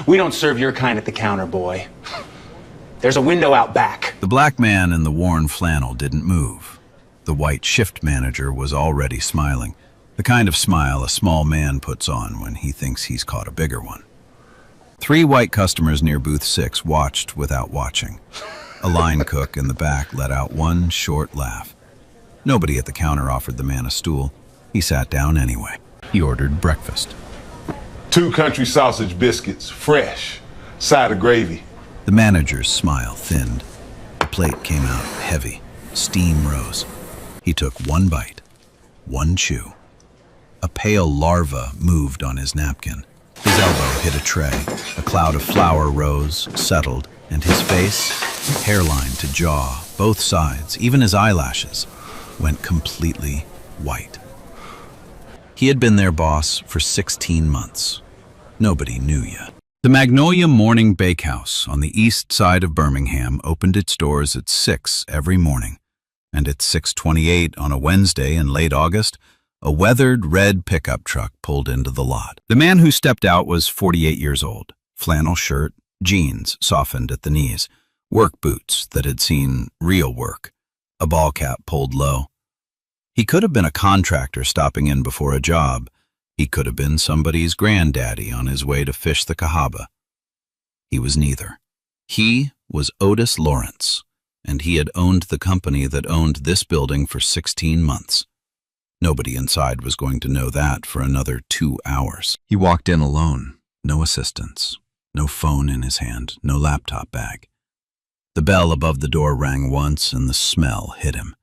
We don't serve your kind at the counter, boy. There's a window out back. The black man in the worn flannel didn't move. The white shift manager was already smiling, the kind of smile a small man puts on when he thinks he's caught a bigger one. 3 white customers near booth 6 watched without watching. A line cook in the back let out one short laugh. Nobody at the counter offered the man a stool. He sat down anyway. He ordered breakfast. 2 country sausage biscuits, fresh, side of gravy. The manager's smile thinned. The plate came out heavy. Steam rose. He took one bite, one chew. A pale larva moved on his napkin. His elbow hit a tray. A cloud of flour rose, settled, and his face, hairline to jaw, both sides, even his eyelashes, went completely white. He had been their boss for 16 months. Nobody knew yet. The Magnolia Morning Bakehouse on the east side of Birmingham opened its doors at 6 every morning, and at 6:28 on a Wednesday in late August, a weathered red pickup truck pulled into the lot. The man who stepped out was 48 years old, flannel shirt, jeans softened at the knees, work boots that had seen real work, a ball cap pulled low. He could have been a contractor stopping in before a job. He could have been somebody's granddaddy on his way to fish the Cahaba. He was neither. He was Otis Lawrence, and he had owned the company that owned this building for 16 months. Nobody inside was going to know that for another 2 hours. He walked in alone, no assistants, no phone in his hand, no laptop bag. The bell above the door rang once and the smell hit him.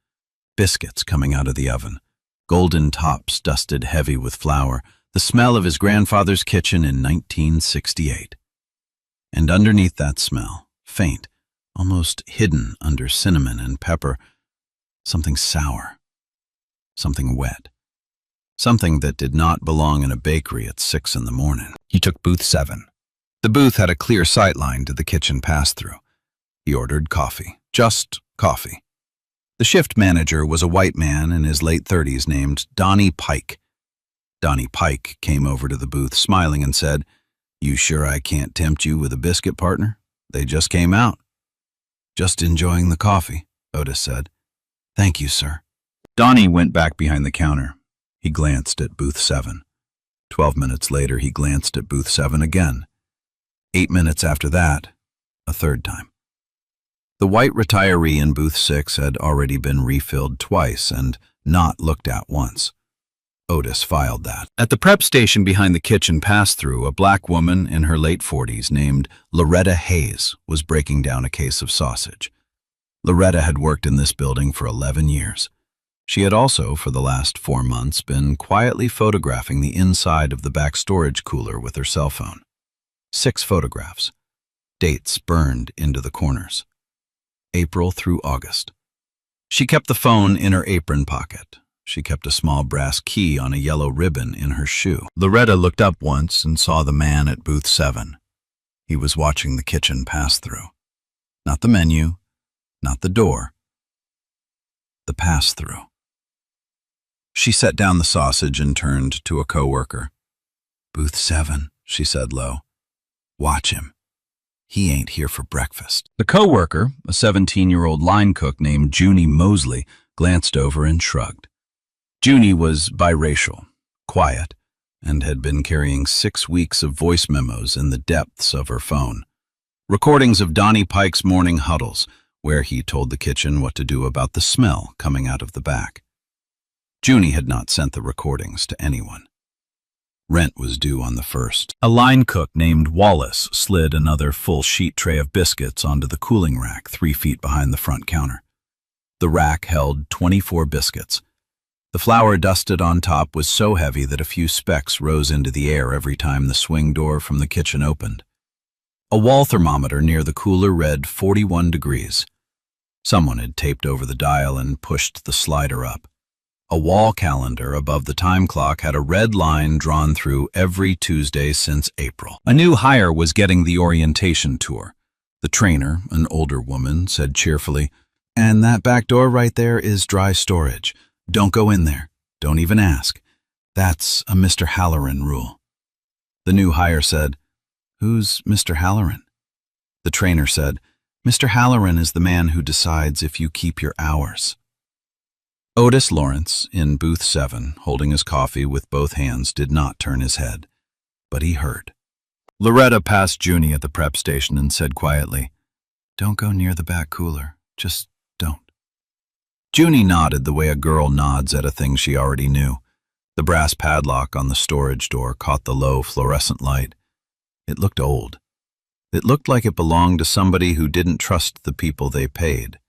Biscuits coming out of the oven, golden tops dusted heavy with flour, the smell of his grandfather's kitchen in 1968. And underneath that smell, faint, almost hidden under cinnamon and pepper, something sour, something wet, something that did not belong in a bakery at 6 in the morning. He took booth 7. The booth had a clear sight line to the kitchen pass-through. He ordered coffee, just coffee. The shift manager was a white man in his late 30s named Donnie Pike. Donnie Pike came over to the booth smiling and said, "You sure I can't tempt you with a biscuit, partner? They just came out." "Just enjoying the coffee," Otis said. "Thank you, sir." Donnie went back behind the counter. He glanced at booth 7. 12 minutes later, he glanced at booth 7 again. 8 minutes after that, a third time. The white retiree in booth 6 had already been refilled twice and not looked at once. Otis filed that. At the prep station behind the kitchen pass-through, a black woman in her late 40s named Loretta Hayes was breaking down a case of sausage. Loretta had worked in this building for 11 years. She had also, for the last 4 months, been quietly photographing the inside of the back storage cooler with her cell phone. 6 photographs. Dates burned into the corners. April through August. She kept the phone in her apron pocket. She kept a small brass key on a yellow ribbon in her shoe. Loretta looked up once and saw the man at booth 7. He was watching the kitchen pass-through. Not the menu, not the door. The pass-through. She set down the sausage and turned to a coworker. "Booth 7, she said low. "Watch him. He ain't here for breakfast." The coworker, a 17-year-old line cook named Junie Mosley, glanced over and shrugged. Junie was biracial, quiet, and had been carrying 6 weeks of voice memos in the depths of her phone. Recordings of Donnie Pike's morning huddles, where he told the kitchen what to do about the smell coming out of the back. Junie had not sent the recordings to anyone. Rent was due on the 1st. A line cook named Wallace slid another full sheet tray of biscuits onto the cooling rack 3 feet behind the front counter. The rack held 24 biscuits. The flour dusted on top was so heavy that a few specks rose into the air every time the swing door from the kitchen opened. A wall thermometer near the cooler read 41 degrees. Someone had taped over the dial and pushed the slider up. A wall calendar above the time clock had a red line drawn through every Tuesday since April. A new hire was getting the orientation tour. The trainer, an older woman, said cheerfully, "And that back door right there is dry storage. Don't go in there. Don't even ask. That's a Mr. Halloran rule." The new hire said, "Who's Mr. Halloran?" The trainer said, "Mr. Halloran is the man who decides if you keep your hours." Otis Lawrence, in booth 7, holding his coffee with both hands, did not turn his head, but he heard. Loretta passed Junie at the prep station and said quietly, "Don't go near the back cooler. Just don't." Junie nodded the way a girl nods at a thing she already knew. The brass padlock on the storage door caught the low fluorescent light. It looked old. It looked like it belonged to somebody who didn't trust the people they paid.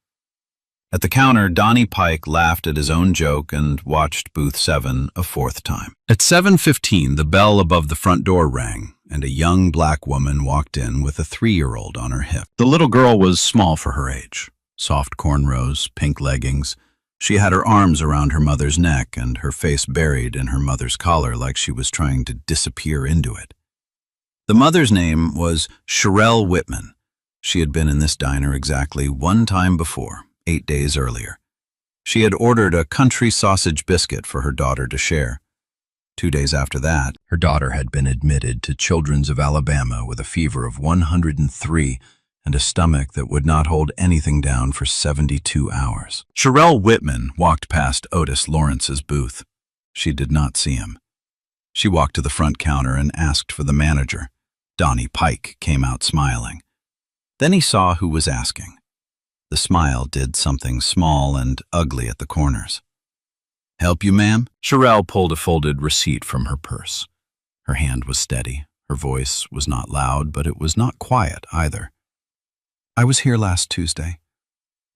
At the counter, Donnie Pike laughed at his own joke and watched booth 7 a fourth time. At 7:15, the bell above the front door rang, and a young black woman walked in with a 3-year-old on her hip. The little girl was small for her age. Soft cornrows, pink leggings. She had her arms around her mother's neck and her face buried in her mother's collar like she was trying to disappear into it. The mother's name was Sherelle Whitman. She had been in this diner exactly one time before, 8 days earlier. She had ordered a country sausage biscuit for her daughter to share. 2 days after that, her daughter had been admitted to Children's of Alabama with a fever of 103 and a stomach that would not hold anything down for 72 hours. Sherelle Whitman walked past Otis Lawrence's booth. She did not see him. She walked to the front counter and asked for the manager. Donnie Pike came out smiling. Then he saw who was asking. The smile did something small and ugly at the corners. "Help you, ma'am?" Sherelle pulled a folded receipt from her purse. Her hand was steady. Her voice was not loud, but it was not quiet either. "I was here last Tuesday.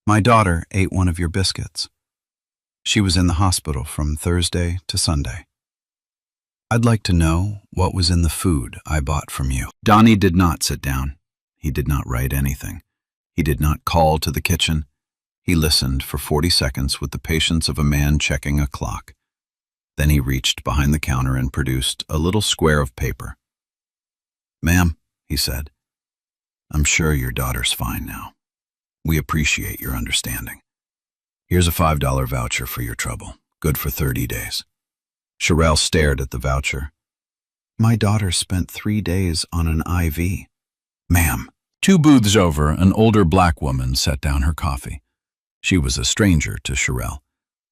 My daughter ate one of your biscuits. She was in the hospital from Thursday to Sunday. I'd like to know what was in the food I bought from you." Donnie did not sit down. He did not write anything. He did not call to the kitchen. He listened for 40 seconds with the patience of a man checking a clock. Then he reached behind the counter and produced a little square of paper. "Ma'am," he said, "I'm sure your daughter's fine now. We appreciate your understanding. Here's a $5 voucher for your trouble, good for 30 days. Sherelle stared at the voucher. "My daughter spent 3 days on an IV." "Ma'am." 2 booths over, an older black woman set down her coffee. She was a stranger to Sherelle.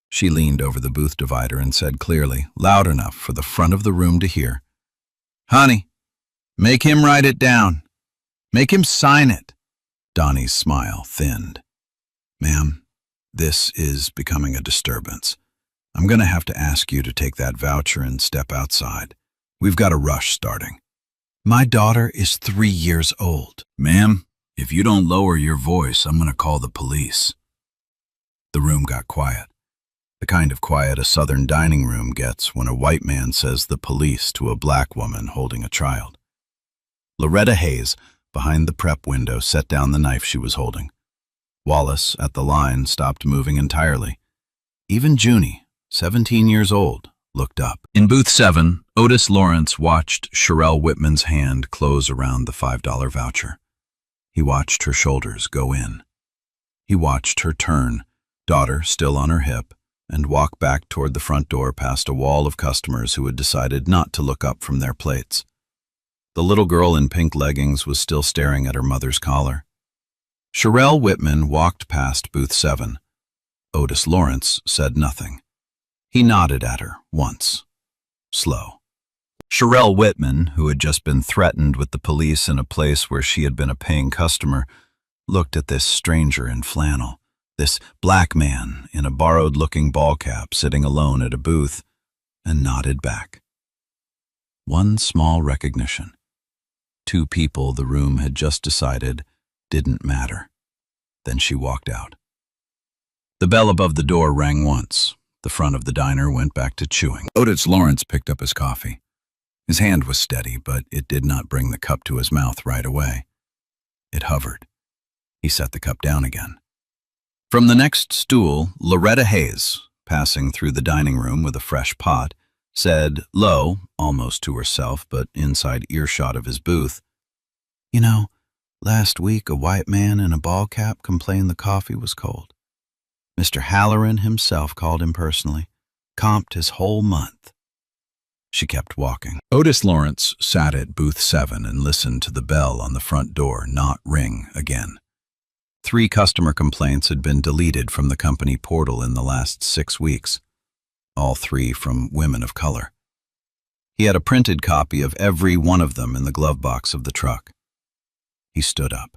She leaned over the booth divider and said clearly, loud enough for the front of the room to hear, "Honey, make him write it down. Make him sign it." Donnie's smile thinned. "Ma'am, this is becoming a disturbance. I'm going to have to ask you to take that voucher and step outside. We've got a rush starting. My daughter is 3 years old." "Ma'am, if you don't lower your voice, I'm going to call the police." The room got quiet. The kind of quiet a southern dining room gets when a white man says the police to a black woman holding a child. Loretta Hayes, behind the prep window, set down the knife she was holding. Wallace, at the line, stopped moving entirely. Even Junie, 17 years old, looked up. In booth 7, Otis Lawrence watched Sherelle Whitman's hand close around the $5 voucher. He watched her shoulders go in. He watched her turn, daughter still on her hip, and walk back toward the front door past a wall of customers who had decided not to look up from their plates. The little girl in pink leggings was still staring at her mother's collar. Sherelle Whitman walked past booth 7. Otis Lawrence said nothing. He nodded at her once. Slow. Sherelle Whitman, who had just been threatened with the police in a place where she had been a paying customer, looked at this stranger in flannel, this black man in a borrowed-looking ball cap sitting alone at a booth, and nodded back. One small recognition. 2 people the room had just decided didn't matter. Then she walked out. The bell above the door rang once. The front of the diner went back to chewing. Otis Lawrence picked up his coffee. His hand was steady, but it did not bring the cup to his mouth right away. It hovered. He set the cup down again. From the next stool, Loretta Hayes, passing through the dining room with a fresh pot, said, low, almost to herself, but inside earshot of his booth, "You know, last week a white man in a ball cap complained the coffee was cold. Mr. Halloran himself called him personally, comped his whole month." She kept walking. Otis Lawrence sat at booth 7 and listened to the bell on the front door not ring again. 3 customer complaints had been deleted from the company portal in the last 6 weeks, all 3 from women of color. He had a printed copy of every one of them in the glove box of the truck. He stood up.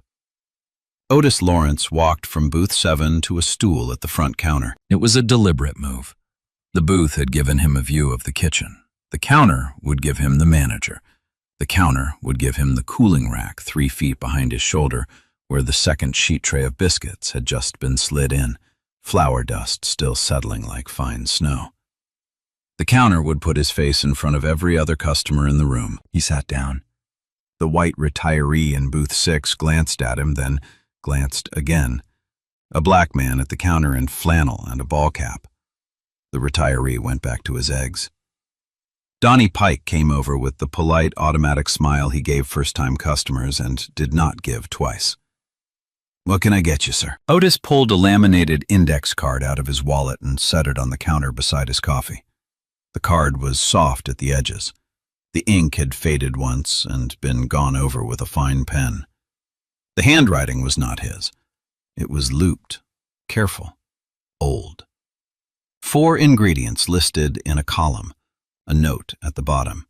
Otis Lawrence walked from booth 7 to a stool at the front counter. It was a deliberate move. The booth had given him a view of the kitchen. The counter would give him the manager. The counter would give him the cooling rack 3 feet behind his shoulder, where the second sheet tray of biscuits had just been slid in, flour dust still settling like fine snow. The counter would put his face in front of every other customer in the room. He sat down. The white retiree in booth 6 glanced at him, then glanced again. A black man at the counter in flannel and a ball cap. The retiree went back to his eggs. Donnie Pike came over with the polite, automatic smile he gave first-time customers and did not give twice. "What can I get you, sir?" Otis pulled a laminated index card out of his wallet and set it on the counter beside his coffee. The card was soft at the edges. The ink had faded once and been gone over with a fine pen. The handwriting was not his. It was looped, careful, old. 4 ingredients listed in a column, a note at the bottom.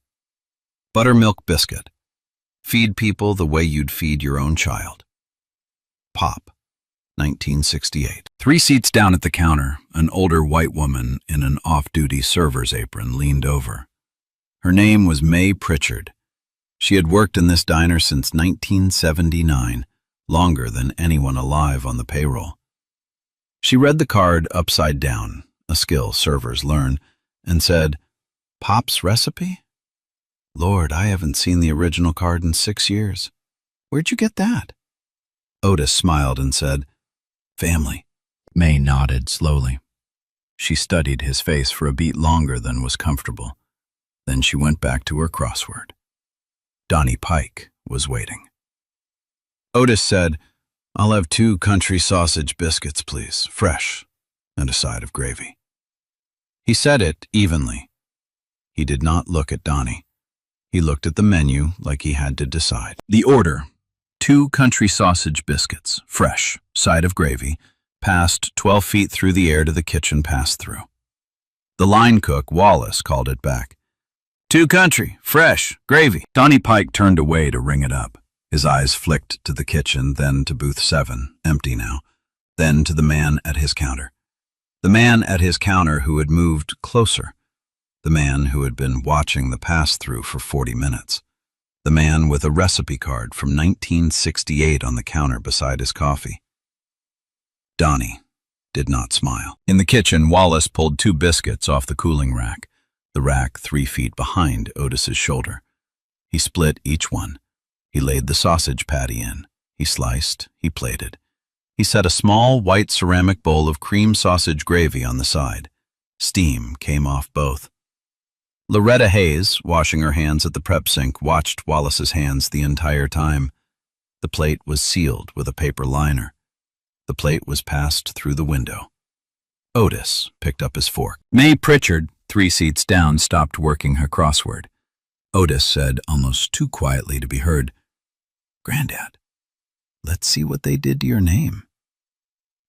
Buttermilk biscuit. Feed people the way you'd feed your own child. Pop, 1968. 3 seats down at the counter, an older white woman in an off-duty server's apron leaned over. Her name was May Pritchard. She had worked in this diner since 1979, longer than anyone alive on the payroll. She read the card upside down, a skill servers learn, and said, "Pop's recipe? Lord, I haven't seen the original card in 6 years. Where'd you get that?" Otis smiled and said, "Family." May nodded slowly. She studied his face for a beat longer than was comfortable. Then she went back to her crossword. Donnie Pike was waiting. Otis said, "I'll have 2 country sausage biscuits, please, fresh, and a side of gravy." He said it evenly. He did not look at Donnie. He looked at the menu like he had to decide. The order: 2 country sausage biscuits, fresh, side of gravy, passed 12 feet through the air to the kitchen pass-through. The line cook, Wallace, called it back. 2 country, fresh, gravy. Donnie Pike turned away to ring it up. His eyes flicked to the kitchen, then to booth 7, empty now, then to the man at his counter. The man at his counter who had moved closer. The man who had been watching the pass-through for 40 minutes. The man with a recipe card from 1968 on the counter beside his coffee. Donnie did not smile. In the kitchen, Wallace pulled 2 biscuits off the cooling rack, the rack 3 feet behind Otis's shoulder. He split each one. He laid the sausage patty in. He sliced. He plated. He set a small white ceramic bowl of cream sausage gravy on the side. Steam came off both. Loretta Hayes, washing her hands at the prep sink, watched Wallace's hands the entire time. The plate was sealed with a paper liner. The plate was passed through the window. Otis picked up his fork. May Pritchard, 3 seats down, stopped working her crossword. Otis said, almost too quietly to be heard, "Granddad, let's see what they did to your name."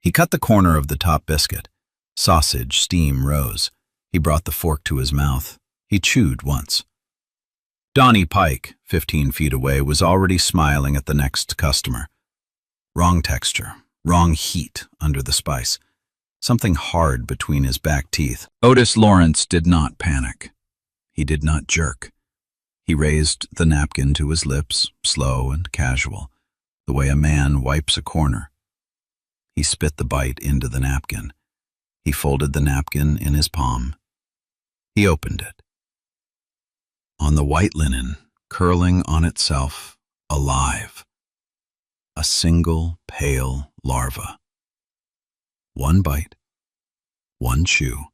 He cut the corner of the top biscuit. Sausage steam rose. He brought the fork to his mouth. He chewed once. Donnie Pike, 15 feet away, was already smiling at the next customer. Wrong texture, wrong heat under the spice. Something hard between his back teeth. Otis Lawrence did not panic. He did not jerk. He raised the napkin to his lips, slow and casual, the way a man wipes a corner. He spit the bite into the napkin. He folded the napkin in his palm. He opened it. On the white linen, curling on itself, alive, a single pale larva. 1 bite, 1 chew,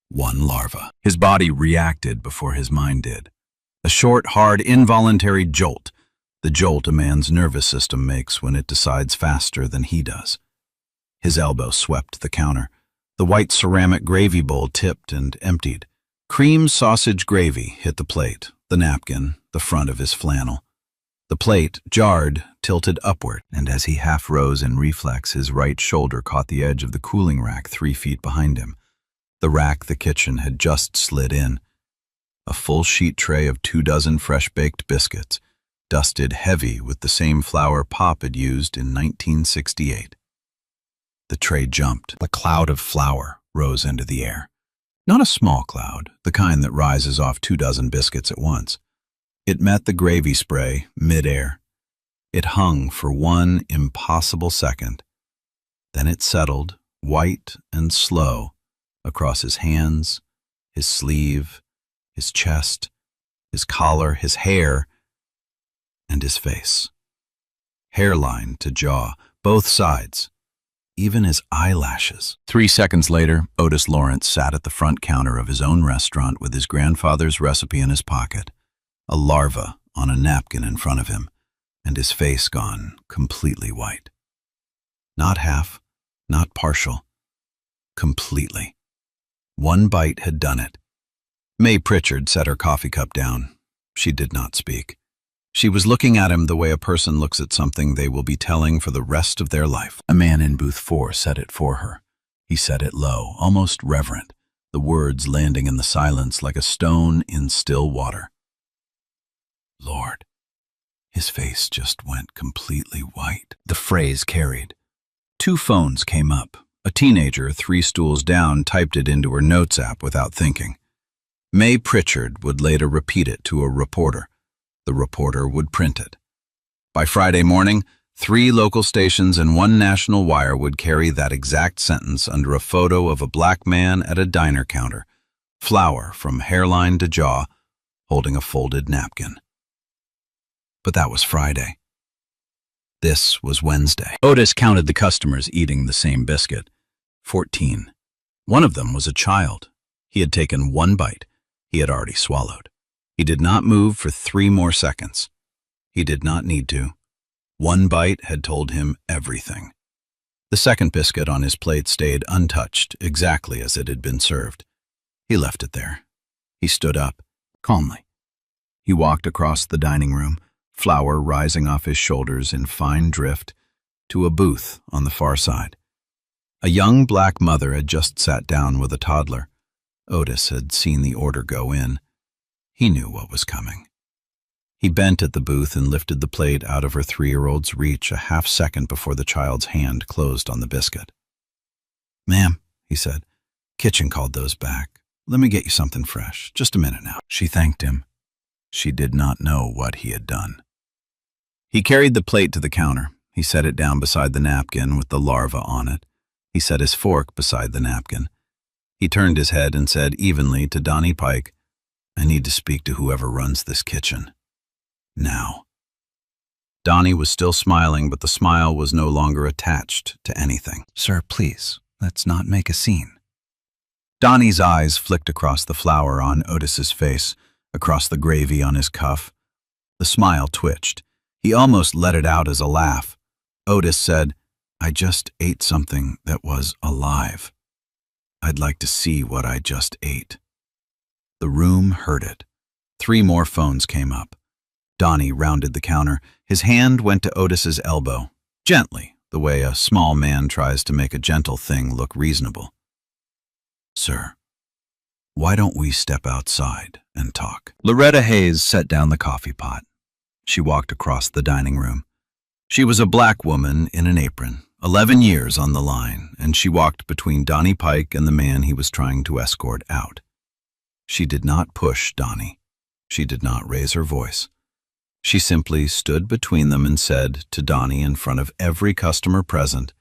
1 larva. His body reacted before his mind did. A short, hard, involuntary jolt, the jolt a man's nervous system makes when it decides faster than he does. His elbow swept the counter. The white ceramic gravy bowl tipped and emptied. Cream sausage gravy hit the plate, the napkin, the front of his flannel. The plate, jarred, tilted upward, and as he half rose in reflex, his right shoulder caught the edge of the cooling rack 3 feet behind him. The rack the kitchen had just slid in. A full sheet tray of 24 fresh-baked biscuits, dusted heavy with the same flour Pop had used in 1968. The tray jumped. A cloud of flour rose into the air. Not a small cloud, the kind that rises off 24 biscuits at once. It met the gravy spray mid-air. It hung for one impossible second. Then it settled, white and slow, across his hands, his sleeve, his chest, his collar, his hair, and his face. Hairline to jaw, both sides, even his eyelashes. 3 seconds later, Otis Lawrence sat at the front counter of his own restaurant with his grandfather's recipe in his pocket, a larva on a napkin in front of him, and his face gone completely white. Not half, not partial, completely. One bite had done it. May Pritchard set her coffee cup down. She did not speak. She was looking at him the way a person looks at something they will be telling for the rest of their life. A man in booth 4 said it for her. He said it low, almost reverent, the words landing in the silence like a stone in still water. Lord. His face just went completely white. The phrase carried. 2 phones came up. A teenager 3 stools down typed it into her notes app without thinking. May Pritchard would later repeat it to a reporter. The reporter would print it. By Friday morning, 3 local stations and 1 national wire would carry that exact sentence under a photo of a black man at a diner counter, flour from hairline to jaw, holding a folded napkin. But that was Friday. This was Wednesday. Otis counted the customers eating the same biscuit. 14. One of them was a child. He had taken 1 bite. He had already swallowed. He did not move for 3 more seconds. He did not need to. 1 bite had told him everything. The second biscuit on his plate stayed untouched, exactly as it had been served. He left it there. He stood up, calmly. He walked across the dining room, flour rising off his shoulders in fine drift, to a booth on the far side. A young black mother had just sat down with a toddler. Otis had seen the order go in. He knew what was coming. He bent at the booth and lifted the plate out of her 3-year-old's reach a half second before the child's hand closed on the biscuit. "Ma'am," he said, "kitchen called those back. Let me get you something fresh. Just a minute now." She thanked him. She did not know what he had done. He carried the plate to the counter. He set it down beside the napkin with the larva on it. He set his fork beside the napkin. He turned his head and said evenly to Donnie Pike, "I need to speak to whoever runs this kitchen. Now." Donnie was still smiling, but the smile was no longer attached to anything. "Sir, please, let's not make a scene." Donnie's eyes flicked across the flour on Otis's face, across the gravy on his cuff. The smile twitched. He almost let it out as a laugh. Otis said, "I just ate something that was alive. I'd like to see what I just ate." The room heard it. 3 more phones came up. Donnie rounded the counter. His hand went to Otis's elbow, gently, the way a small man tries to make a gentle thing look reasonable. "Sir, why don't we step outside and talk?" Loretta Hayes set down the coffee pot. She walked across the dining room. She was a black woman in an apron, 11 years on the line, and she walked between Donnie Pike and the man he was trying to escort out. She did not push Donnie. She did not raise her voice. She simply stood between them and said to Donnie in front of every customer present,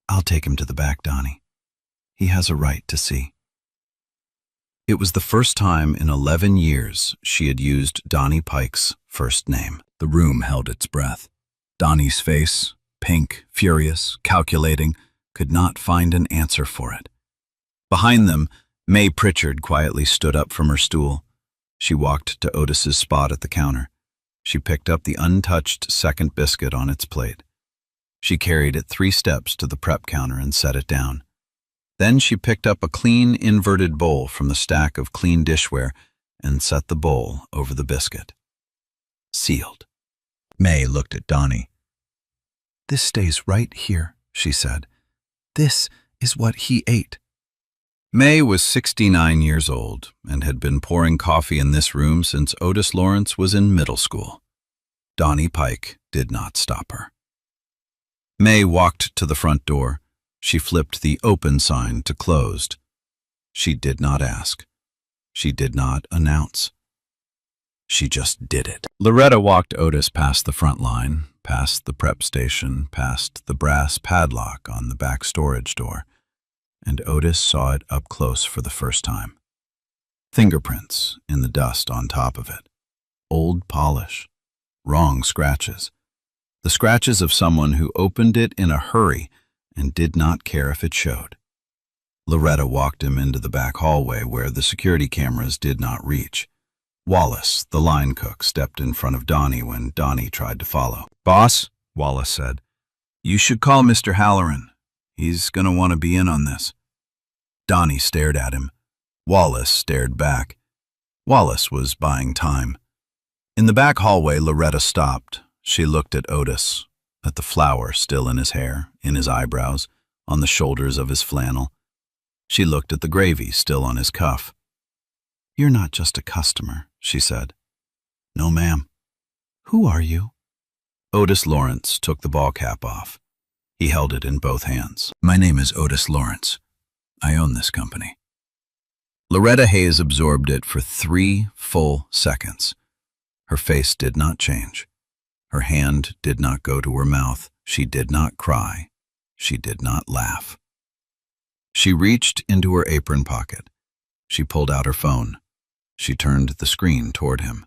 "I'll take him to the back, Donnie. He has a right to see." It was the first time in 11 years she had used Donnie Pike's first name. The room held its breath. Donnie's face, pink, furious, calculating, could not find an answer for it. Behind them, May Pritchard quietly stood up from her stool. She walked to Otis's spot at the counter. She picked up the untouched second biscuit on its plate. She carried it 3 steps to the prep counter and set it down. Then she picked up a clean, inverted bowl from the stack of clean dishware and set the bowl over the biscuit. Sealed. May looked at Donnie. "This stays right here," she said. "This is what he ate." May was 69 years old and had been pouring coffee in this room since Otis Lawrence was in middle school. Donnie Pike did not stop her. May walked to the front door. She flipped the open sign to closed. She did not ask. She did not announce. She just did it. Loretta walked Otis past the front line, past the prep station, past the brass padlock on the back storage door, and Otis saw it up close for the first time. Fingerprints in the dust on top of it. Old polish. Wrong scratches. The scratches of someone who opened it in a hurry and did not care if it showed. Loretta walked him into the back hallway where the security cameras did not reach. Wallace, the line cook, stepped in front of Donnie when Donnie tried to follow. "Boss," Wallace said, "you should call Mr. Halloran. He's gonna want to be in on this." Donnie stared at him. Wallace stared back. Wallace was buying time. In the back hallway, Loretta stopped. She looked at Otis, at the flour still in his hair, in his eyebrows, on the shoulders of his flannel. She looked at the gravy still on his cuff. "You're not just a customer," she said. "No, ma'am." "Who are you?" Otis Lawrence took the ball cap off. He held it in both hands. "My name is Otis Lawrence. I own this company." Loretta Hayes absorbed it for 3 full seconds. Her face did not change. Her hand did not go to her mouth. She did not cry. She did not laugh. She reached into her apron pocket. She pulled out her phone. She turned the screen toward him.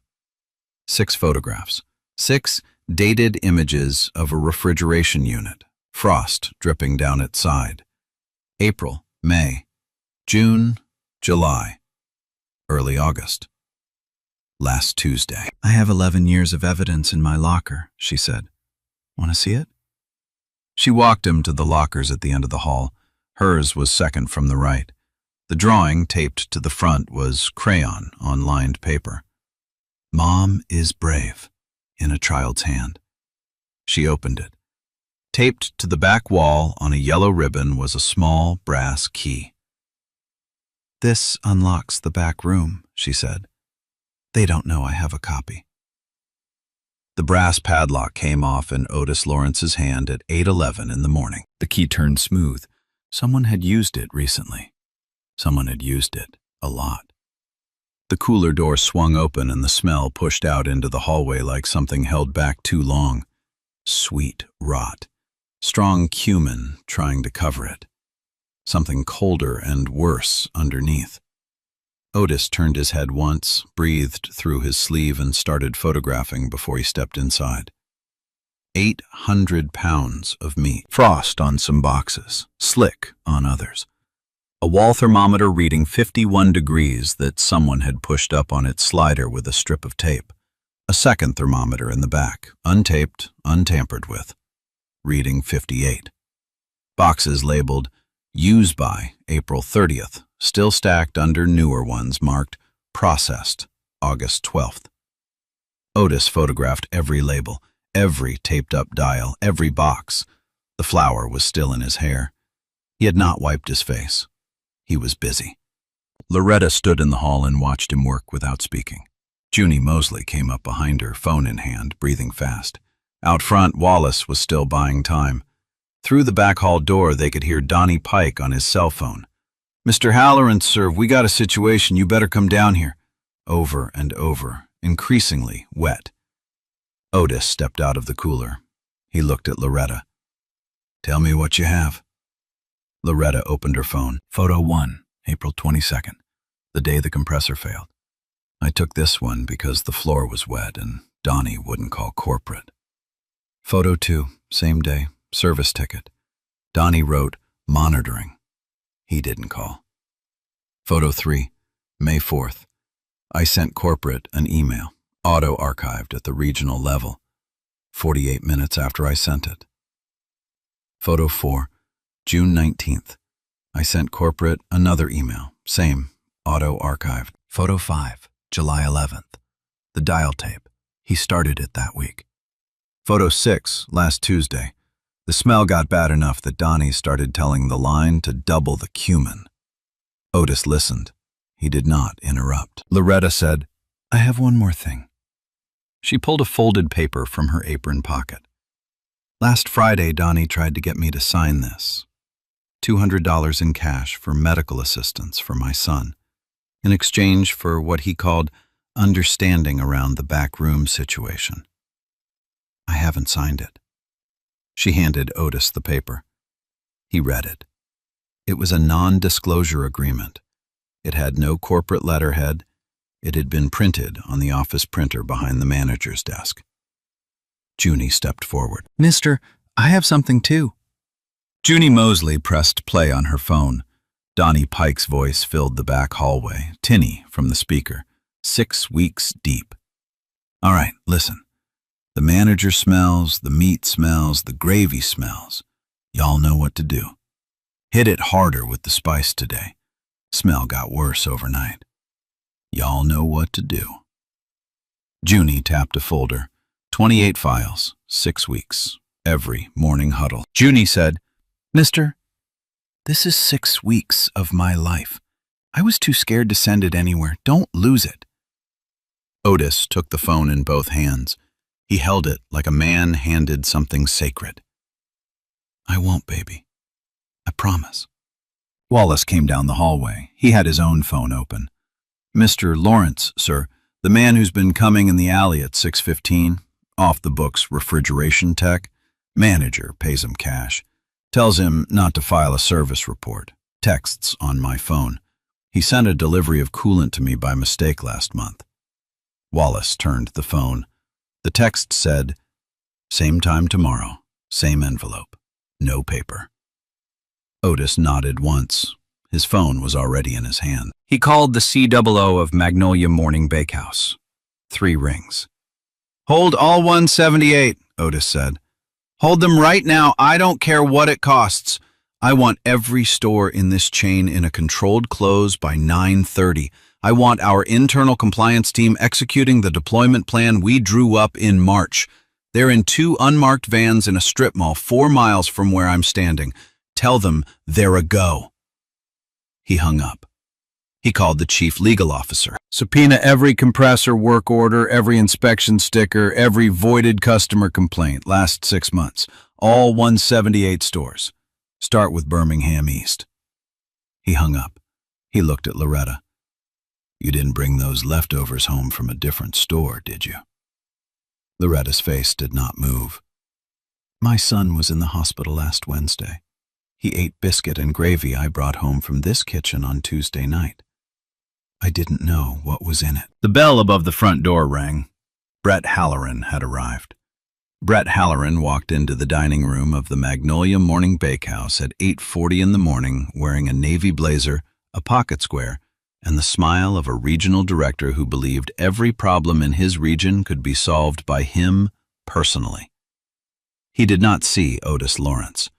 6 photographs. 6 dated images of a refrigeration unit, frost dripping down its side. April, May, June, July, early August. Last Tuesday. "I have 11 years of evidence in my locker," she said. "Want to see it?" She walked him to the lockers at the end of the hall. Hers was second from the right. The drawing, taped to the front, was crayon on lined paper. "Mom is brave," in a child's hand. She opened it. Taped to the back wall on a yellow ribbon was a small brass key. "This unlocks the back room," she said. "They don't know I have a copy." The brass padlock came off in Otis Lawrence's hand at 8:11 in the morning. The key turned smooth. Someone had used it recently. Someone had used it a lot. The cooler door swung open and the smell pushed out into the hallway like something held back too long. Sweet rot. Strong cumin trying to cover it. Something colder and worse underneath. Otis turned his head once, breathed through his sleeve, and started photographing before he stepped inside. 800 pounds of meat. Frost on some boxes, slick on others. A wall thermometer reading 51 degrees that someone had pushed up on its slider with a strip of tape. A second thermometer in the back, untaped, untampered with, reading 58. Boxes labeled, "Use by April 30th, still stacked under newer ones marked Processed, August 12th. Otis photographed every label, every taped-up dial, every box. The flour was still in his hair. He had not wiped his face. He was busy. Loretta stood in the hall and watched him work without speaking. Junie Mosley came up behind her, phone in hand, breathing fast. Out front, Wallace was still buying time. Through the back hall door, they could hear Donnie Pike on his cell phone. "Mr. Halloran, sir, we got a situation. You better come down here." Over and over, increasingly wet. Otis stepped out of the cooler. He looked at Loretta. "Tell me what you have." Loretta opened her phone. Photo 1, April 22nd, the day the compressor failed. "I took this one because the floor was wet and Donnie wouldn't call corporate." Photo 2, same day, service ticket. Donnie wrote, "monitoring." He didn't call. Photo 3, May 4th. I sent corporate an email, auto-archived at the regional level, 48 minutes after I sent it. Photo 4, June 19th. I sent corporate another email, same, auto-archived. Photo 5, July 11th. The dial tape. He started it that week. Photo 6, last Tuesday. The smell got bad enough that Donnie started telling the line to double the cumin. Otis listened. He did not interrupt. Loretta said, I have one more thing. She pulled a folded paper from her apron pocket. Last Friday, Donnie tried to get me to sign this. $200 in cash for medical assistance for my son, in exchange for what he called understanding around the back room situation. I haven't signed it. She handed Otis the paper. He read it. It was a non-disclosure agreement. It had no corporate letterhead. It had been printed on the office printer behind the manager's desk. Junie stepped forward. Mister, I have something too. Junie Mosley pressed play on her phone. Donnie Pike's voice filled the back hallway, tinny from the speaker, 6 weeks deep. All right, listen. The manager smells, the meat smells, the gravy smells. Y'all know what to do. Hit it harder with the spice today. Smell got worse overnight. Y'all know what to do. Junie tapped a folder. 28 files, 6 weeks, every morning huddle. Junie said, Mister, this is 6 weeks of my life. I was too scared to send it anywhere. Don't lose it. Otis took the phone in both hands. He held it like a man handed something sacred. I won't, baby. I promise. Wallace came down the hallway. He had his own phone open. Mr. Lawrence, sir, the man who's been coming in the alley at 6:15, off the books refrigeration tech, manager pays him cash. Tells him not to file a service report. Texts on my phone. He sent a delivery of coolant to me by mistake last month. Wallace turned the phone. The text said, same time tomorrow, same envelope, no paper. Otis nodded once. His phone was already in his hand. He called the COO of Magnolia Morning Bakehouse. 3 rings. Hold all 178, Otis said. Hold them right now. I don't care what it costs. I want every store in this chain in a controlled close by 9:30. I want our internal compliance team executing the deployment plan we drew up in March. They're in 2 unmarked vans in a strip mall 4 miles from where I'm standing. Tell them they're a go. He hung up. He called the chief legal officer. Subpoena every compressor work order, every inspection sticker, every voided customer complaint last 6 months. All 178 stores. Start with Birmingham East. He hung up. He looked at Loretta. You didn't bring those leftovers home from a different store, did you? Loretta's face did not move. My son was in the hospital last Wednesday. He ate biscuit and gravy I brought home from this kitchen on Tuesday night. I didn't know what was in it. The bell above the front door rang. Brett Halloran had arrived. Brett Halloran walked into the dining room of the Magnolia Morning Bakehouse at 8:40 in the morning wearing a navy blazer, a pocket square, and the smile of a regional director who believed every problem in his region could be solved by him personally. He did not see Otis Lawrence.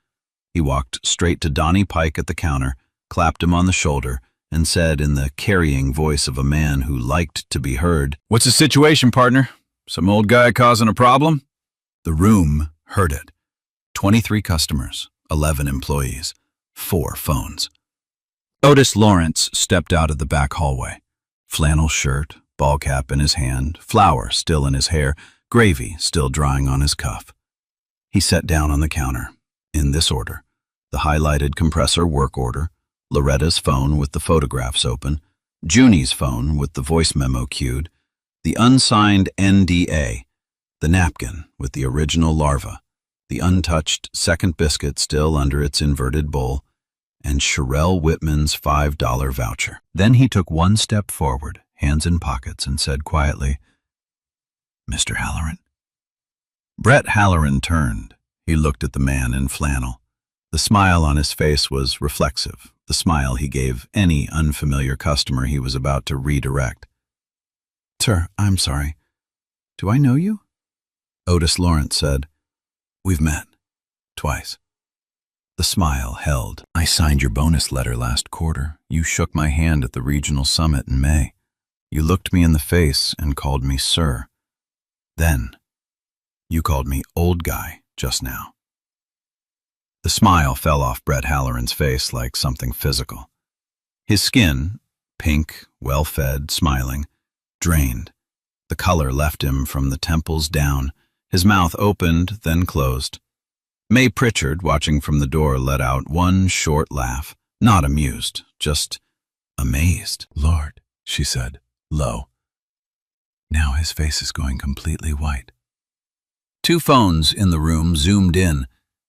He walked straight to Donnie Pike at the counter, clapped him on the shoulder, and said in the carrying voice of a man who liked to be heard, "What's the situation, partner? Some old guy causing a problem?" The room heard it. 23 customers, 11 employees, 4 phones. Otis Lawrence stepped out of the back hallway. Flannel shirt, ball cap in his hand, flour still in his hair, gravy still drying on his cuff. He sat down on the counter, in this order: the highlighted compressor work order, Loretta's phone with the photographs open, Junie's phone with the voice memo queued, the unsigned NDA, the napkin with the original larva, the untouched second biscuit still under its inverted bowl, and Sherelle Whitman's $5 voucher. Then he took one step forward, hands in pockets, and said quietly, "Mr. Halloran." Brett Halloran turned. He looked at the man in flannel. The smile on his face was reflexive, the smile he gave any unfamiliar customer he was about to redirect. "Sir, I'm sorry. Do I know you?" Otis Lawrence said, "We've met. Twice." The smile held. I signed your bonus letter last quarter. You shook my hand at the regional summit in May. You looked me in the face and called me sir. Then, you called me old guy just now. The smile fell off Brett Halloran's face like something physical. His skin, pink, well-fed, smiling, drained. The color left him from the temples down. His mouth opened, then closed. May Pritchard, watching from the door, let out one short laugh. Not amused, just amazed. Lord, she said, low. Now his face is going completely white. 2 phones in the room zoomed in.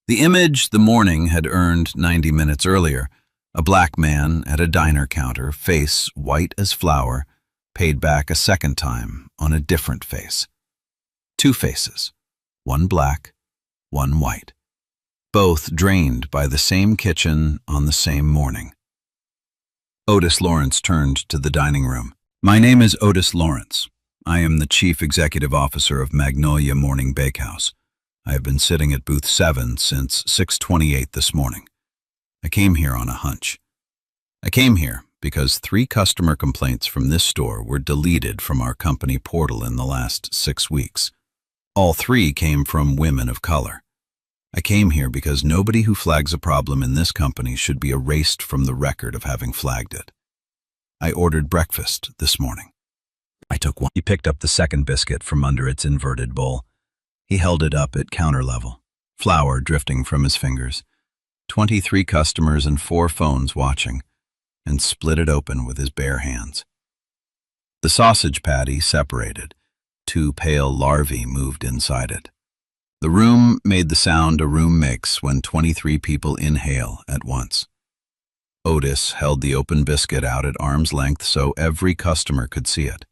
The image the morning had earned 90 minutes earlier. A black man at a diner counter, face white as flour, paid back a second time on a different face. 2 faces, one black, one white. Both drained by the same kitchen on the same morning. Otis Lawrence turned to the dining room. My name is Otis Lawrence. I am the Chief Executive Officer of Magnolia Morning Bakehouse. I have been sitting at booth 7 since 6:28 this morning. I came here on a hunch. I came here because 3 customer complaints from this store were deleted from our company portal in the last 6 weeks. All 3 came from women of color. I came here because nobody who flags a problem in this company should be erased from the record of having flagged it. I ordered breakfast this morning. I took one. He picked up the second biscuit from under its inverted bowl. He held it up at counter level, flour drifting from his fingers. 23 customers and 4 phones watching, and split it open with his bare hands. The sausage patty separated. 2 pale larvae moved inside it. The room made the sound a room makes when 23 people inhale at once. Otis held the open biscuit out at arm's length so every customer could see it.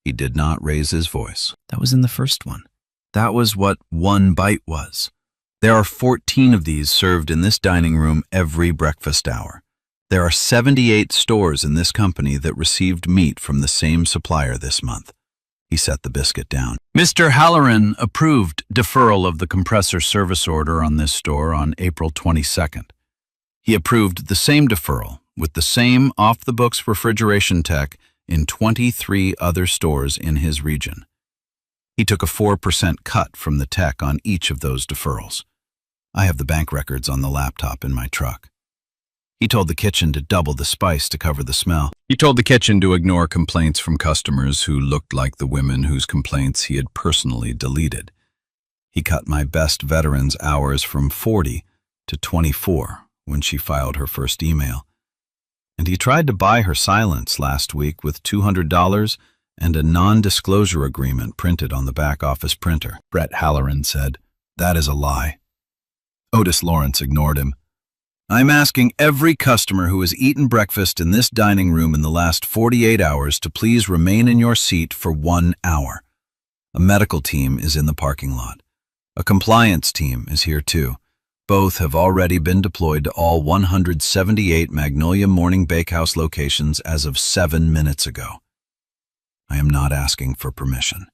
He did not raise his voice. That was in the first one. That was what one bite was. There are 14 of these served in this dining room every breakfast hour. There are 78 stores in this company that received meat from the same supplier this month. He set the biscuit down. Mr. Halloran approved deferral of the compressor service order on this store on April 22nd. He approved the same deferral with the same off-the-books refrigeration tech in 23 other stores in his region. He took a 4% cut from the tech on each of those deferrals. I have the bank records on the laptop in my truck. He told the kitchen to double the spice to cover the smell. He told the kitchen to ignore complaints from customers who looked like the women whose complaints he had personally deleted. He cut my best veteran's hours from 40 to 24 when she filed her first email. And he tried to buy her silence last week with $200 and a non-disclosure agreement printed on the back office printer. Brett Halloran said, "That is a lie." Otis Lawrence ignored him. I'm asking every customer who has eaten breakfast in this dining room in the last 48 hours to please remain in your seat for 1 hour. A medical team is in the parking lot. A compliance team is here too. Both have already been deployed to all 178 Magnolia Morning Bakehouse locations as of 7 minutes ago. I am not asking for permission.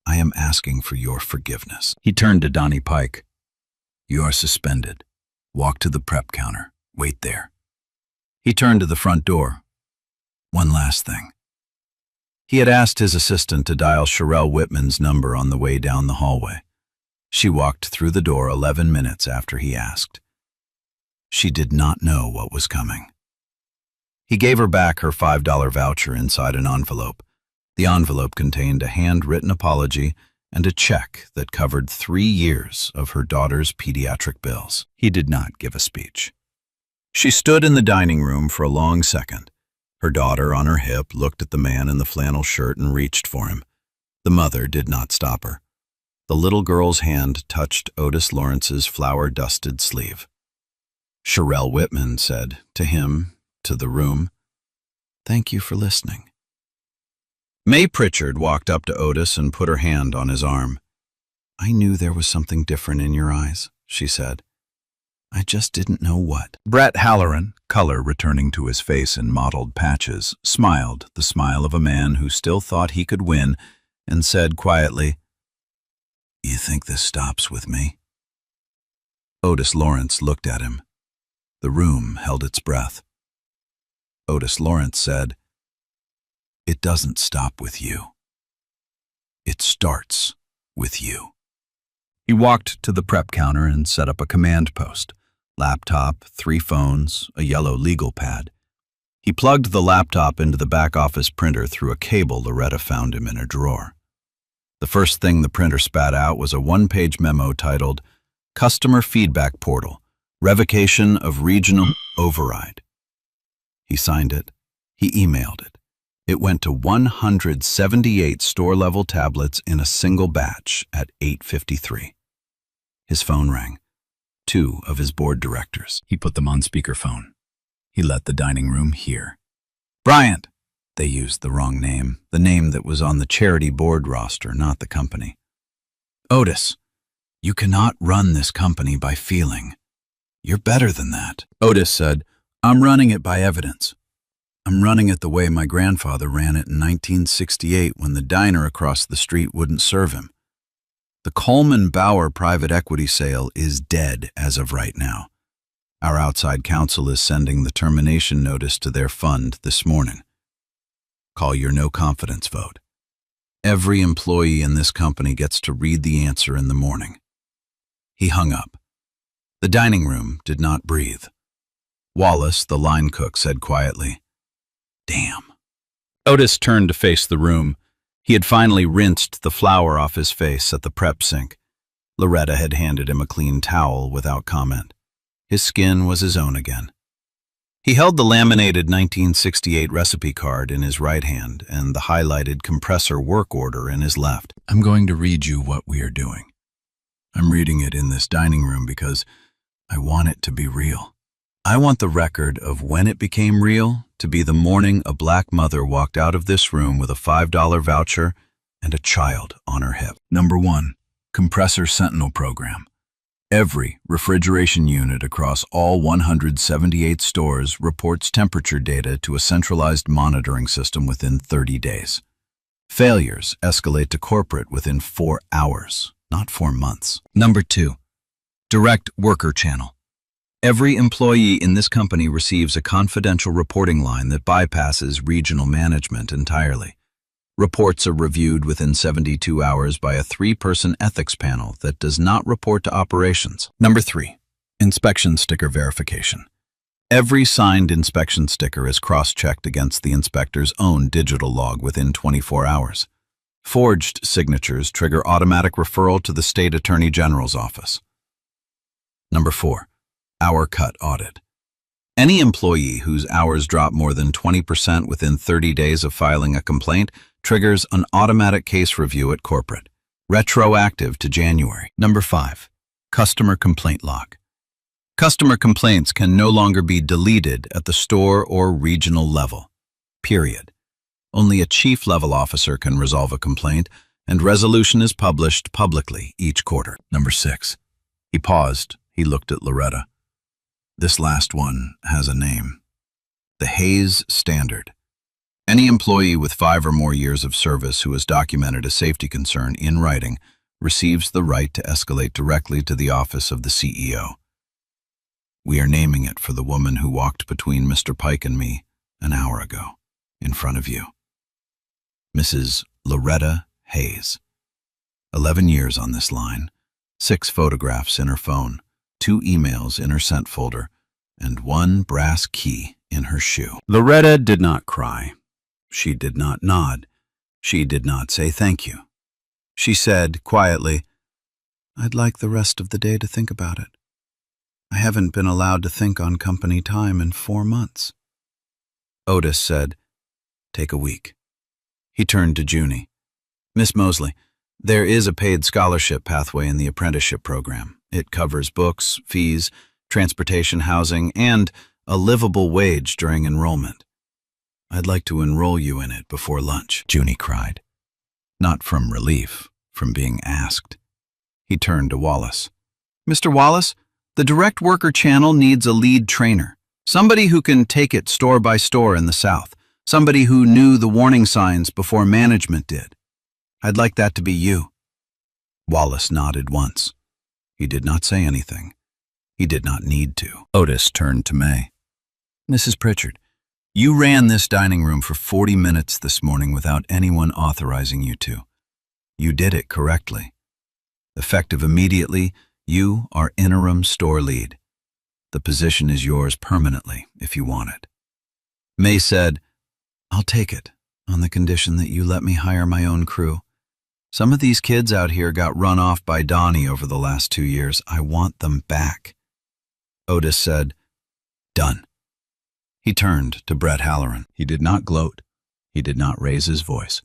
I am asking for your forgiveness. He turned to Donnie Pike. You are suspended. Walk to the prep counter. Wait there. He turned to the front door. One last thing. He had asked his assistant to dial Sherelle Whitman's number on the way down the hallway. She walked through the door 11 minutes after he asked. She did not know what was coming. He gave her back her $5 voucher inside an envelope. The envelope contained a handwritten apology and a check that covered 3 years of her daughter's pediatric bills. He did not give a speech. She stood in the dining room for a long second. Her daughter on her hip looked at the man in the flannel shirt and reached for him. The mother did not stop her. The little girl's hand touched Otis Lawrence's flour-dusted sleeve. Sherelle Whitman said to him, to the room, "Thank you for listening." May Pritchard walked up to Otis and put her hand on his arm. "I knew there was something different in your eyes," she said. "I just didn't know what." Brett Halloran, color returning to his face in mottled patches, smiled, the smile of a man who still thought he could win, and said quietly, "You think this stops with me?" Otis Lawrence looked at him. The room held its breath. Otis Lawrence said, "It doesn't stop with you. It starts with you." He walked to the prep counter and set up a command post. Laptop, 3 phones, a yellow legal pad. He plugged the laptop into the back office printer through a cable Loretta found him in a drawer. The first thing the printer spat out was a 1-page memo titled, "Customer Feedback Portal, Revocation of Regional Override." He signed it. He emailed it. It went to 178 store-level tablets in a single batch at 8:53. His phone rang. 2 of his board directors. He put them on speakerphone. He let the dining room hear. "Bryant!" They used the wrong name, the name that was on the charity board roster, not the company. "Otis, you cannot run this company by feeling. You're better than that." Otis said, "I'm running it by evidence. I'm running it the way my grandfather ran it in 1968 when the diner across the street wouldn't serve him. The Coleman Bauer private equity sale is dead as of right now. Our outside counsel is sending the termination notice to their fund this morning. Call your no confidence vote. Every employee in this company gets to read the answer in the morning." He hung up. The dining room did not breathe. Wallace, the line cook, said quietly, "Damn." Otis turned to face the room. He had finally rinsed the flour off his face at the prep sink. Loretta had handed him a clean towel without comment. His skin was his own again. He held the laminated 1968 recipe card in his right hand and the highlighted compressor work order in his left. "I'm going to read you what we are doing. I'm reading it in this dining room because I want it to be real. I want the record of when it became real to be the morning a black mother walked out of this room with a $5 voucher and a child on her hip. Number 1, Compressor Sentinel Program. Every refrigeration unit across all 178 stores reports temperature data to a centralized monitoring system within 30 days. Failures escalate to corporate within 4 hours, not 4 months. Number 2, Direct Worker Channel. Every employee in this company receives a confidential reporting line that bypasses regional management entirely. Reports are reviewed within 72 hours by a 3-person ethics panel that does not report to operations. Number 3, Inspection Sticker Verification. Every signed inspection sticker is cross-checked against the inspector's own digital log within 24 hours. Forged signatures trigger automatic referral to the State Attorney General's office. Number 4, Hour Cut Audit. Any employee whose hours drop more than 20% within 30 days of filing a complaint triggers an automatic case review at corporate, retroactive to January. Number 5, Customer Complaint Log. Customer complaints can no longer be deleted at the store or regional level, period. Only a chief-level officer can resolve a complaint, and resolution is published publicly each quarter. Number 6. He paused. He looked at Loretta. This last one has a name. The Hayes Standard. Any employee with 5 or more years of service who has documented a safety concern in writing receives the right to escalate directly to the office of the CEO. We are naming it for the woman who walked between Mr. Pike and me an hour ago, in front of you. Mrs. Loretta Hayes. 11 years on this line, 6 photographs in her phone, 2 emails in her sent folder, and 1 brass key in her shoe. Loretta did not cry. She did not nod. She did not say thank you. She said quietly, "I'd like the rest of the day to think about it. I haven't been allowed to think on company time in 4 months." Otis said, "Take a week." He turned to Junie. "Miss Mosley, there is a paid scholarship pathway in the apprenticeship program. It covers books, fees, transportation, housing, and a livable wage during enrollment. I'd like to enroll you in it before lunch," Junie cried. Not from relief, from being asked. He turned to Wallace. "Mr. Wallace, the direct worker channel needs a lead trainer, somebody who can take it store by store in the South, somebody who knew the warning signs before management did. I'd like that to be you." Wallace nodded once. He did not say anything. He did not need to. Otis turned to May. "Mrs. Pritchard, you ran this dining room for 40 minutes this morning without anyone authorizing you to. You did it correctly. Effective immediately, you are interim store lead. The position is yours permanently if you want it." May said, "I'll take it, on the condition that you let me hire my own crew. Some of these kids out here got run off by Donnie over the last 2 years. I want them back." Otis said, "Done." He turned to Brett Halloran. He did not gloat. He did not raise his voice.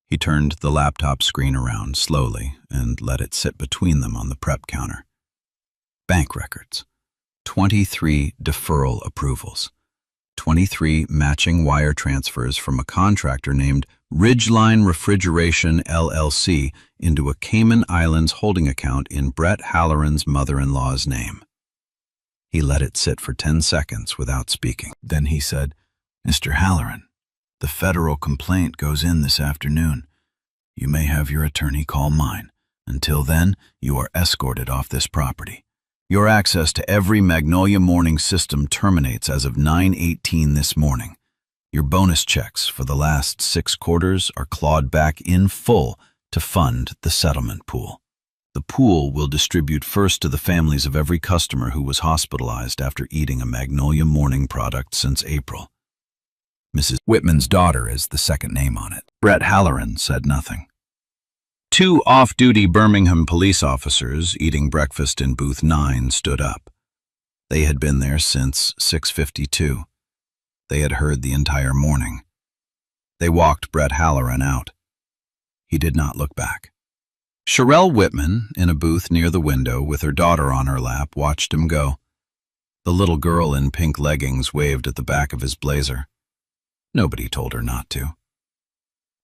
He turned the laptop screen around slowly and let it sit between them on the prep counter. Bank records. 23 deferral approvals. 23 matching wire transfers from a contractor named Ridgeline Refrigeration LLC into a Cayman Islands holding account in Brett Halloran's mother-in-law's name. He let it sit for 10 seconds without speaking. Then he said, "Mr. Halloran, the federal complaint goes in this afternoon. You may have your attorney call mine. Until then, you are escorted off this property. Your access to every Magnolia Morning system terminates as of 9:18 this morning. Your bonus checks for the last 6 quarters are clawed back in full to fund the settlement pool. The pool will distribute first to the families of every customer who was hospitalized after eating a Magnolia Morning product since April." Mrs. Whitman's daughter is the second name on it. Brett Halloran said nothing. 2 off-duty Birmingham police officers eating breakfast in booth 9 stood up. They had been there since 6:52. They had heard the entire morning. They walked Brett Halloran out. He did not look back. Sherelle Whitman, in a booth near the window with her daughter on her lap, watched him go. The little girl in pink leggings waved at the back of his blazer. Nobody told her not to.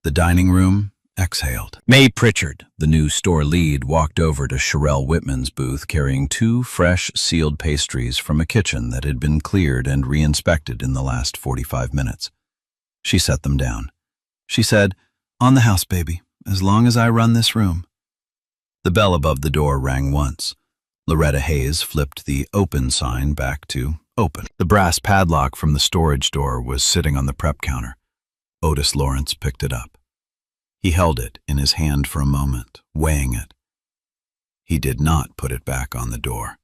The dining room exhaled. May Pritchard, the new store lead, walked over to Sherelle Whitman's booth carrying 2 fresh sealed pastries from a kitchen that had been cleared and re-inspected in the last 45 minutes. She set them down. She said, "On the house, baby, as long as I run this room." The bell above the door rang once. Loretta Hayes flipped the open sign back to open. The brass padlock from the storage door was sitting on the prep counter. Otis Lawrence picked it up. He held it in his hand for a moment, weighing it. He did not put it back on the door.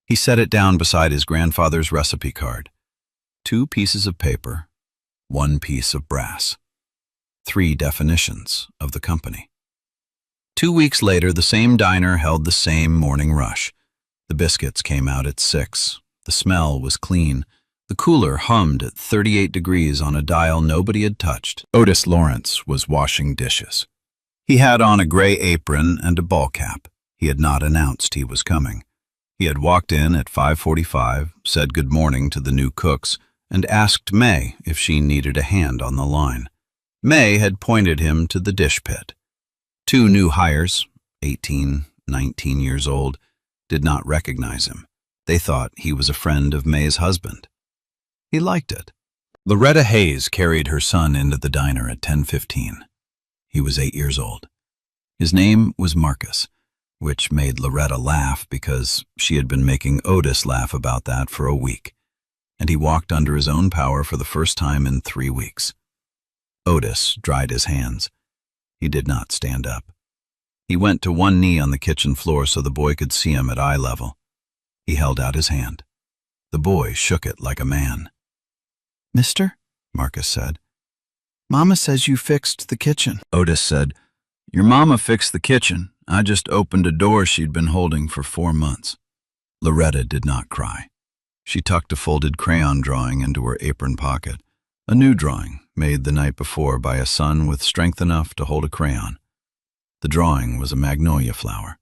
He set it down beside his grandfather's recipe card. 2 pieces of paper, 1 piece of brass. 3 definitions of the company. 2 weeks later, the same diner held the same morning rush. The biscuits came out at 6. The smell was clean. The cooler hummed at 38 degrees on a dial nobody had touched. Otis Lawrence was washing dishes. He had on a gray apron and a ball cap. He had not announced he was coming. He had walked in at 5:45, said good morning to the new cooks, and asked May if she needed a hand on the line. May had pointed him to the dish pit. 2 new hires, 18, 19 years old, did not recognize him. They thought he was a friend of May's husband. He liked it. Loretta Hayes carried her son into the diner at 10:15. He was 8 years old. His name was Marcus, which made Loretta laugh because she had been making Otis laugh about that for a week, and he walked under his own power for the first time in 3 weeks. Otis dried his hands. He did not stand up. He went to one knee on the kitchen floor so the boy could see him at eye level. He held out his hand. The boy shook it like a man. "Mister," Marcus said, "Mama says you fixed the kitchen." Otis said, "Your mama fixed the kitchen. I just opened a door she'd been holding for 4 months." Loretta did not cry. She tucked a folded crayon drawing into her apron pocket, a new drawing made the night before by a son with strength enough to hold a crayon. The drawing was a magnolia flower.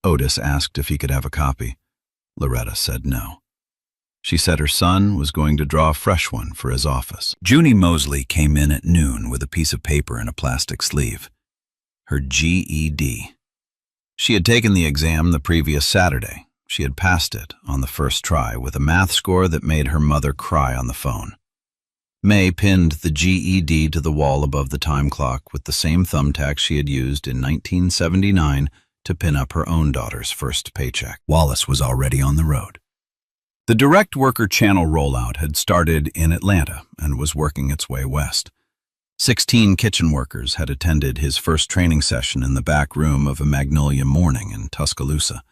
Otis asked if he could have a copy. Loretta said no. She said her son was going to draw a fresh one for his office. Junie Mosley came in at noon with a piece of paper in a plastic sleeve. Her GED. She had taken the exam the previous Saturday. She had passed it on the first try with a math score that made her mother cry on the phone. May pinned the GED to the wall above the time clock with the same thumbtack she had used in 1979 to pin up her own daughter's first paycheck. Wallace was already on the road. The direct worker channel rollout had started in Atlanta and was working its way west. 16 kitchen workers had attended his first training session in the back room of a Magnolia Morning in Tuscaloosa.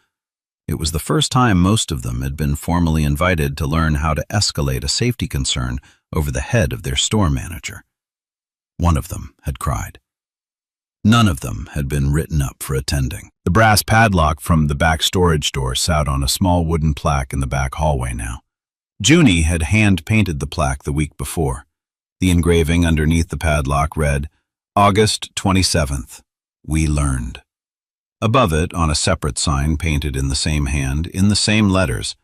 It was the first time most of them had been formally invited to learn how to escalate a safety concern over the head of their store manager. One of them had cried. None of them had been written up for attending. The brass padlock from the back storage door sat on a small wooden plaque in the back hallway now. Junie had hand-painted the plaque the week before. The engraving underneath the padlock read, August 27th, we learned. Above it, on a separate sign painted in the same hand, in the same letters,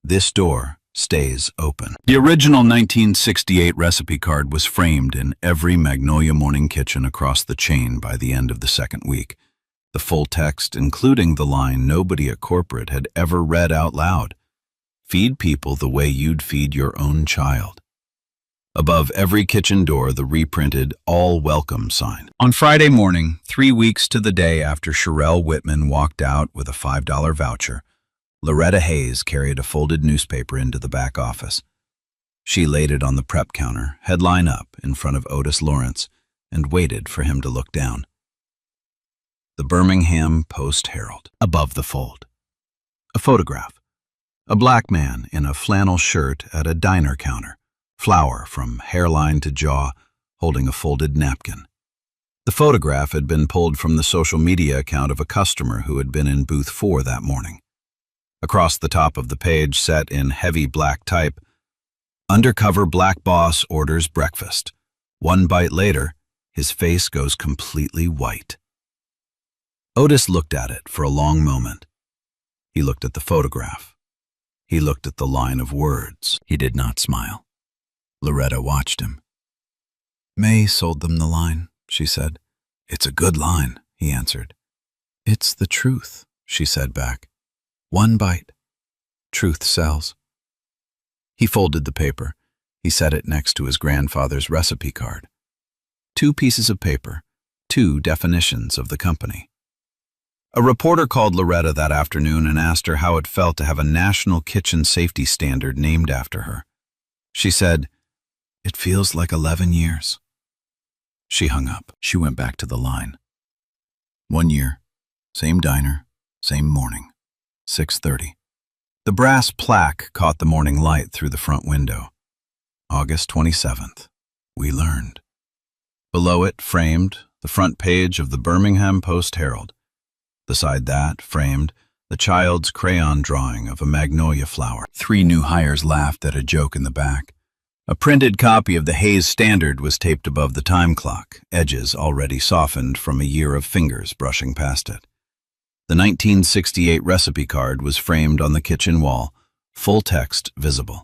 this door stays open. The original 1968 recipe card was framed in every Magnolia Morning kitchen across the chain by the end of the second week. The full text, including the line nobody at corporate had ever read out loud. Feed people the way you'd feed your own child. Above every kitchen door, the reprinted All Welcome sign. On Friday morning, 3 weeks to the day after Sherelle Whitman walked out with a $5 voucher, Loretta Hayes carried a folded newspaper into the back office. She laid it on the prep counter, headline up, in front of Otis Lawrence, and waited for him to look down. The Birmingham Post-Herald. Above the fold. A photograph. A black man in a flannel shirt at a diner counter, flour from hairline to jaw, holding a folded napkin. The photograph had been pulled from the social media account of a customer who had been in booth 4 that morning. Across the top of the page, set in heavy black type, undercover black boss orders breakfast. 1 bite later, his face goes completely white. Otis looked at it for a long moment. He looked at the photograph. He looked at the line of words. He did not smile. Loretta watched him. May sold them the line, she said. It's a good line, he answered. It's the truth, she said back. 1 bite. Truth sells. He folded the paper. He set it next to his grandfather's recipe card. 2 pieces of paper, 2 definitions of the company. A reporter called Loretta that afternoon and asked her how it felt to have a national kitchen safety standard named after her. She said, "It feels like 11 years." She hung up. She went back to the line. 1 year, same diner, same morning. 6:30. The brass plaque caught the morning light through the front window. August 27th. We learned. Below it, framed, the front page of the Birmingham Post-Herald. Beside that, framed, the child's crayon drawing of a magnolia flower. 3 new hires laughed at a joke in the back. A printed copy of the Hayes Standard was taped above the time clock, edges already softened from a year of fingers brushing past it. The 1968 recipe card was framed on the kitchen wall, full text visible.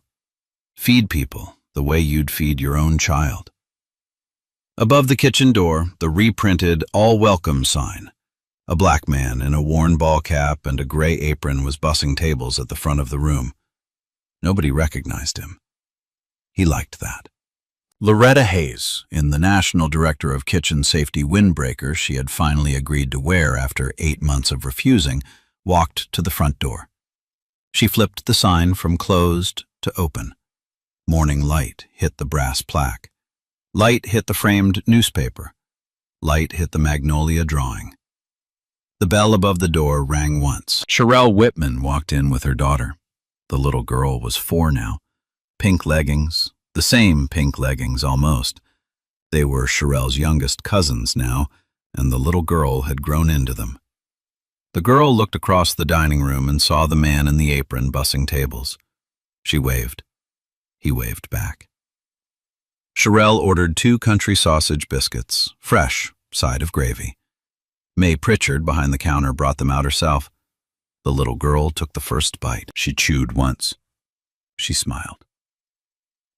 Feed people the way you'd feed your own child. Above the kitchen door, the reprinted All Welcome sign. A black man in a worn ball cap and a gray apron was bussing tables at the front of the room. Nobody recognized him. He liked that. Loretta Hayes, in the National Director of Kitchen Safety windbreaker she had finally agreed to wear after 8 months of refusing, walked to the front door. She flipped the sign from closed to open. Morning light hit the brass plaque. Light hit the framed newspaper. Light hit the magnolia drawing. The bell above the door rang once. Sherelle Whitman walked in with her daughter. The little girl was 4 now. Pink leggings, the same pink leggings almost. They were Sherelle's youngest cousins now, and the little girl had grown into them. The girl looked across the dining room and saw the man in the apron bussing tables. She waved. He waved back. Sherelle ordered 2 country sausage biscuits, fresh, side of gravy. May Pritchard behind the counter brought them out herself. The little girl took the first bite. She chewed once. She smiled.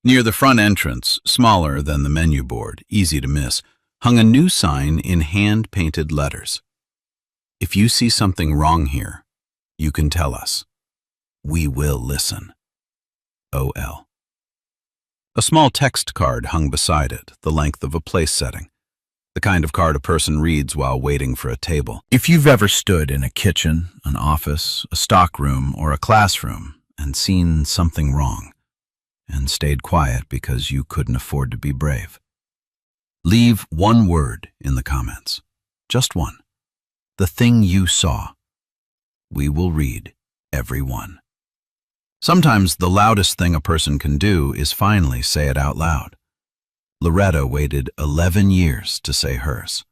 Near the front entrance, smaller than the menu board, easy to miss, hung a new sign in hand-painted letters. If you see something wrong here, you can tell us. We will listen. O.L. A small text card hung beside it, the length of a place setting. The kind of card a person reads while waiting for a table. If you've ever stood in a kitchen, an office, a stockroom, or a classroom and seen something wrong, and stayed quiet because you couldn't afford to be brave, leave one word in the comments. Just one. The thing you saw. We will read every one. Sometimes the loudest thing a person can do is finally say it out loud. Loretta waited 11 years to say hers.